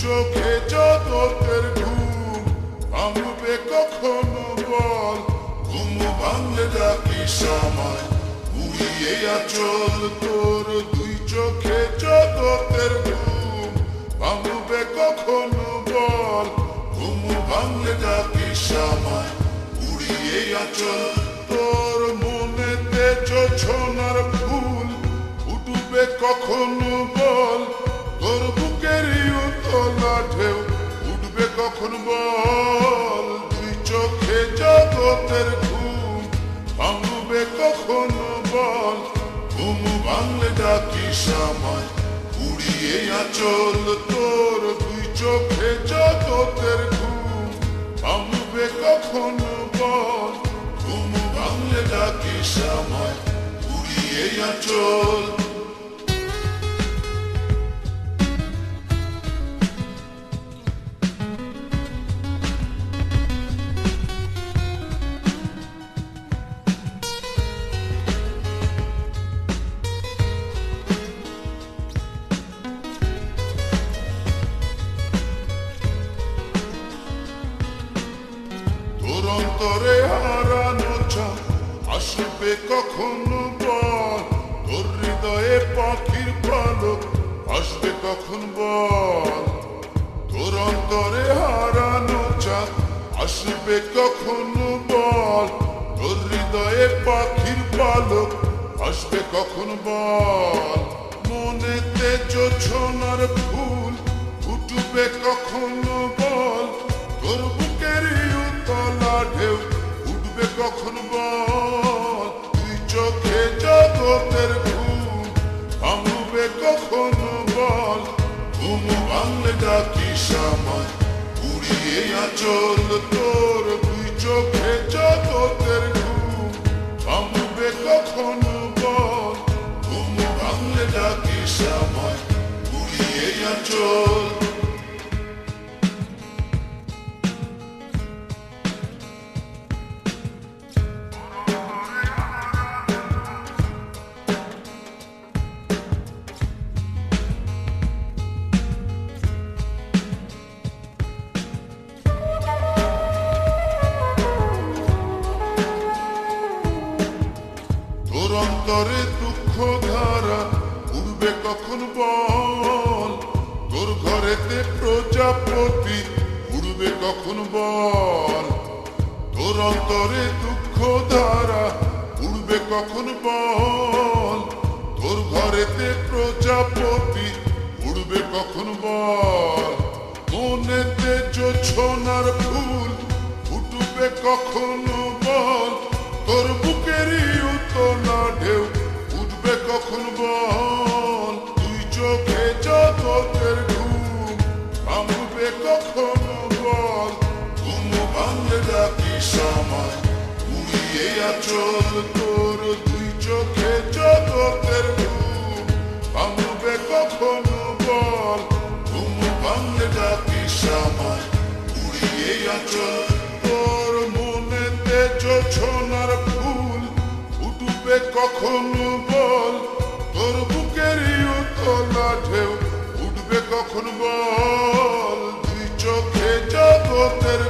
চোখে জগতের ঘুম ভাঙবে কখনো বল, ঘুম ভাঙলে ডাকি সময় উড়িয়ে আচল তোর। দুই চোখে জগতের ঘুম ভাঙবে কখনো বল, ঘুম ভাঙলে ডাকি সময় উড়িয়ে আচল তোর। মনেতে জোছনার ফুল ফুটবে কখনো বল, তোর বুকেরই উতলা ঢেউ উঠবে কখন বল। দুই চোখে জগতের ঘুম ভাঙবে কখনো বল, ঘুম ভাঙলে ডাকি সময় উড়িয়ে আচল তোর। দুই চোখে জগতের ঘুম ভাঙবে কখনো বল, ঘুম ভাঙলে ডাকি সময় উড়িয়ে আচল। তোর অন্তরে হারানো চাঁদ আসবে কখনো বল, তোর হৃদয়ে পাখির পালক আসবে কখন বল। তোর অন্তরে হারানো চাঁদ আসবে কখনো বল, তোর হৃদয়ে পাখির পালক আসবে কখন বল। মনেতে জোছনার ফুল ফুটবে কখনো বল, তোর বুকেরই উতলা ঢেউ উঠবে কখন বল। তুই চোখে জগতের ঘুম ভাঙবে কখনো বল, ঘুম ভাঙলে ডাকি সময় উড়িয়ে আচল তোর। তুই চোখে জগতের ঘুম ভাঙবে কখনো বল, ঘুম ভাঙলে ডাকি সময় উড়িয়ে আচল। তোর অন্তরে দুঃখ ধারা উড়বে কখন বল, তোর ঘরেতে প্রজাপতি উড়বে কখন বল। তোর অন্তরে দুঃখ ধারা উড়বে কখন বল, তোর ঘরেতে প্রজাপতি উড়বে কখন বল। মনেতে জোছনার ফুল ফুটবে কখনো বল, তোর বুকেরই উতলা ঢেউ উঠবে কখন বল। তুই চোখে জগতের ঘুম ভাঙবে কখনো বল, ঘুম ভাঙলে ডাকি সময় উড়িয়ে আচল তোর। দুই চোখে জগতের ঘুম ভাঙবে কখনো বল, ঘুম ভাঙলে ডাকি সময় উড়িয়ে আচল তোর। মনেতে জোছনার ফুল ফুটবে কখনো বল, তোর বুকেরই উতলা ঢেউ উঠবে কখন বল। দুই চোখে জগতের